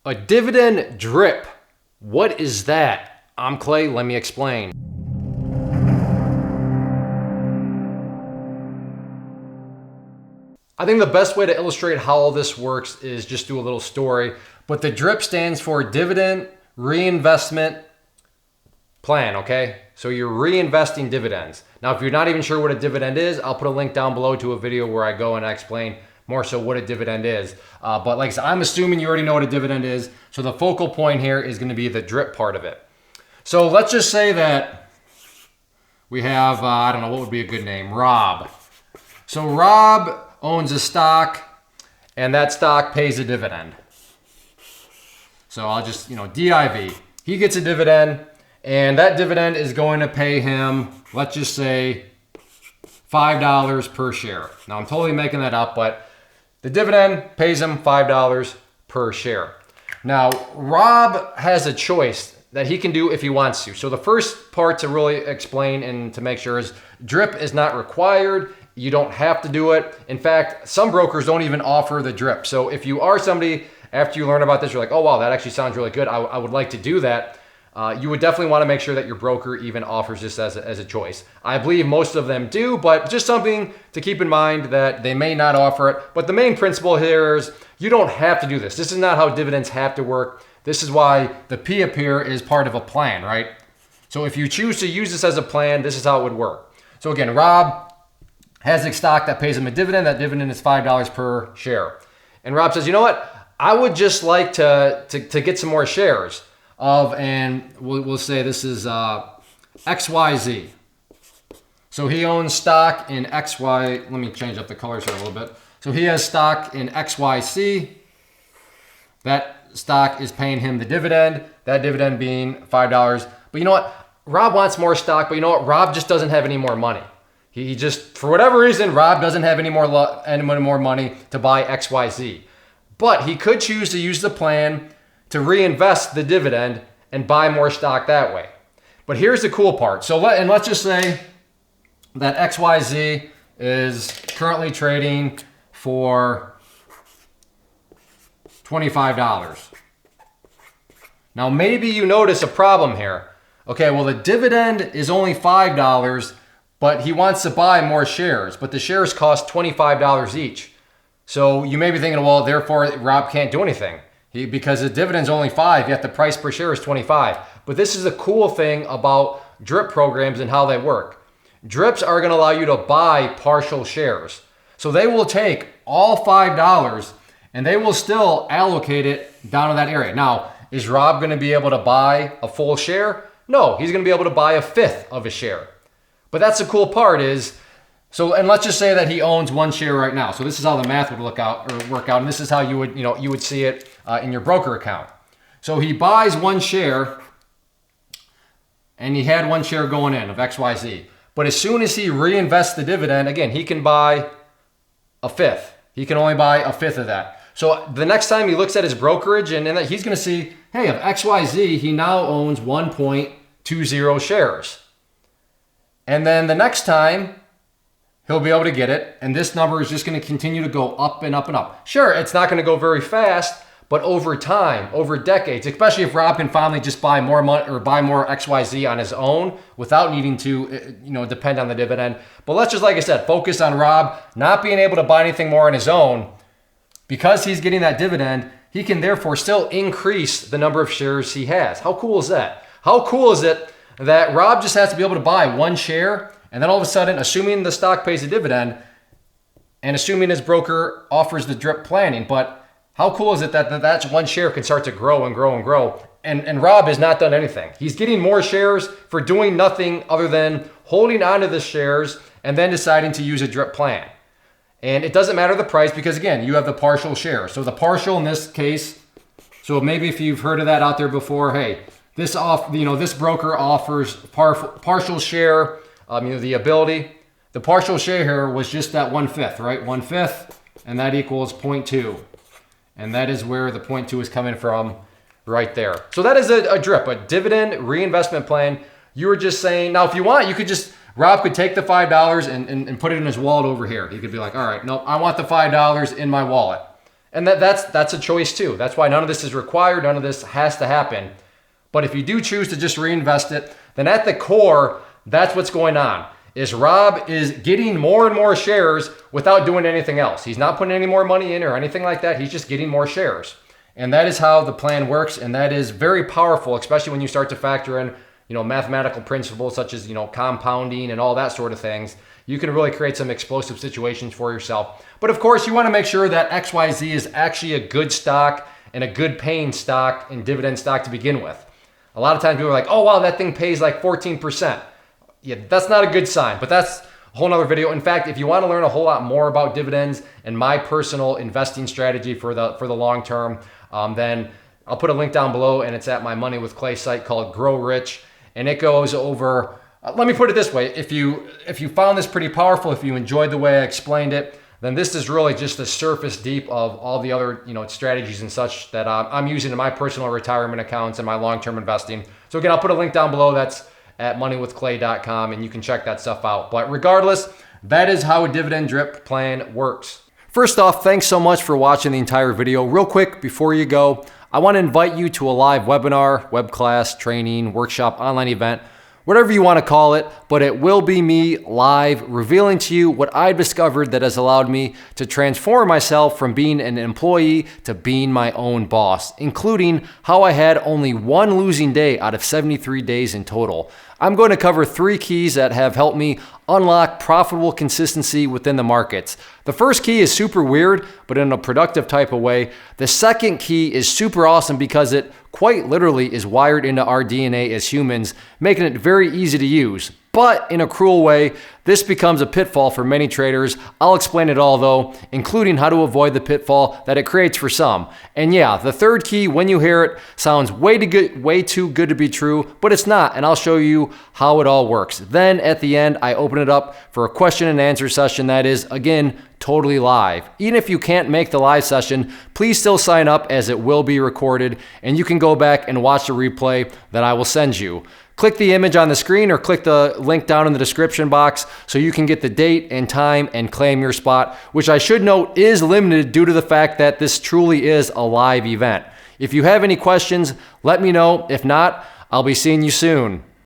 A dividend drip. What is that? I'm Clay, let me explain. I think the best way to illustrate how all this works is just do a little story. But the DRIP stands for Dividend Reinvestment Plan, okay? So you're reinvesting dividends. Now, if you're not even sure what a dividend is, I'll put a link down below to a video where I go and I explain more so what a dividend is. But like I said, I'm assuming you already know what a dividend is. So the focal point here is going to be the DRIP part of it. So let's just say that we have, I don't know, what would be a good name? Rob. So Rob owns a stock and that stock pays a dividend. So I'll just, DIV. He gets a dividend and that dividend is going to pay him, let's just say, $5 per share. Now I'm totally making that up, but the dividend pays him $5 per share. Now, Rob has a choice that he can do if he wants to. So the first part to really explain and to make sure is DRIP is not required. You don't have to do it. In fact, some brokers don't even offer the DRIP. So if you are somebody, after you learn about this, you're like, oh, wow, that actually sounds really good. I would like to do that. You would definitely want to make sure that your broker even offers this as a choice. I believe most of them do, but just something to keep in mind that they may not offer it. But the main principle here is you don't have to do this. This is not how dividends have to work. This is why the P up here is part of a plan, right? So if you choose to use this as a plan, this is how it would work. So again, Rob has a stock that pays him a dividend. That dividend is $5 per share. And Rob says, you know what? I would just like to get some more shares of, and we'll say this is XYZ. So he owns stock in XY. Let me change up the colors here a little bit. So he has stock in XYC. That stock is paying him the dividend, that dividend being $5. But you know what? Rob wants more stock, but you know what? Rob just doesn't have any more money. He just, for whatever reason, Rob doesn't have any more money to buy XYZ. But he could choose to use the plan to reinvest the dividend and buy more stock that way. But here's the cool part. So let's just say that XYZ is currently trading for $25. Now maybe you notice a problem here. Okay, well the dividend is only $5, but he wants to buy more shares, but the shares cost $25 each. So you may be thinking, well, therefore Rob can't do anything. Because the dividend's only $5, yet the price per share is $25. But this is a cool thing about DRIP programs and how they work. DRIPs are going to allow you to buy partial shares. So they will take all $5 and they will still allocate it down to that area. Now, is Rob going to be able to buy a full share? No, he's going to be able to buy a fifth of a share. But that's the cool part is, so, and let's just say that he owns one share right now. So this is how the math would work out, and this is how you would see it in your broker account. So he buys one share, and he had one share going in of XYZ. But as soon as he reinvests the dividend, again, he can buy a fifth. He can only buy a fifth of that. So the next time he looks at his brokerage, and he's going to see, hey, of XYZ, he now owns 1.20 shares. And then the next time, he'll be able to get it, and this number is just going to continue to go up and up and up. Sure, it's not going to go very fast, but over time, over decades, especially if Rob can finally just buy more money or buy more XYZ on his own without needing to, depend on the dividend. But let's just, like I said, focus on Rob not being able to buy anything more on his own. Because he's getting that dividend, he can therefore still increase the number of shares he has. How cool is that? How cool is it that Rob just has to be able to buy one share, and then all of a sudden, assuming the stock pays a dividend, and assuming his broker offers the DRIP planning, but how cool is it that one share can start to grow and grow and grow? And Rob has not done anything. He's getting more shares for doing nothing other than holding onto the shares and then deciding to use a DRIP plan. And it doesn't matter the price because, again, you have the partial share. So the partial in this case, so maybe if you've heard of that out there before, hey, this broker offers partial share. The ability. The partial share here was just that 1/5, right? 1/5, and that equals 0.2. And that is where the 0.2 is coming from right there. So that is a DRIP, a dividend reinvestment plan. You were just saying, now if you want, you could just, Rob could take the $5 and put it in his wallet over here. He could be like, all right, no, I want the $5 in my wallet. And that's a choice too. That's why none of this is required. None of this has to happen. But if you do choose to just reinvest it, then at the core, that's what's going on. Is Rob is getting more and more shares without doing anything else. He's not putting any more money in or anything like that. He's just getting more shares. And that is how the plan works. And that is very powerful, especially when you start to factor in, mathematical principles such as, compounding and all that sort of things. You can really create some explosive situations for yourself. But of course, you want to make sure that XYZ is actually a good stock and a good paying stock and dividend stock to begin with. A lot of times people are like, oh, wow, that thing pays like 14%. Yeah, that's not a good sign, but that's a whole nother video. In fact, if you want to learn a whole lot more about dividends and my personal investing strategy for the long term, then I'll put a link down below, and it's at my Money with Clay site called Grow Rich. And it goes over, let me put it this way. If you found this pretty powerful, if you enjoyed the way I explained it, then this is really just the surface deep of all the other strategies and such that I'm using in my personal retirement accounts and my long-term investing. So again, I'll put a link down below. That's at moneywithclay.com, and you can check that stuff out. But regardless, that is how a dividend drip plan works. First off, thanks so much for watching the entire video. Real quick, before you go, I want to invite you to a live webinar, web class, training, workshop, online event, whatever you want to call it, but it will be me live revealing to you what I've discovered that has allowed me to transform myself from being an employee to being my own boss, including how I had only one losing day out of 73 days in total. I'm going to cover 3 keys that have helped me unlock profitable consistency within the markets. The first key is super weird, but in a productive type of way. The second key is super awesome because it quite literally is wired into our DNA as humans, making it very easy to use. But in a cruel way, this becomes a pitfall for many traders. I'll explain it all though, including how to avoid the pitfall that it creates for some. And yeah, the third key, when you hear it, sounds way too good to be true, but it's not, and I'll show you how it all works. Then at the end, I open it up for a question and answer session that is, again, totally live. Even if you can't make the live session, please still sign up as it will be recorded, and you can go back and watch the replay that I will send you. Click the image on the screen or click the link down in the description box so you can get the date and time and claim your spot, which I should note is limited due to the fact that this truly is a live event. If you have any questions, let me know. If not, I'll be seeing you soon.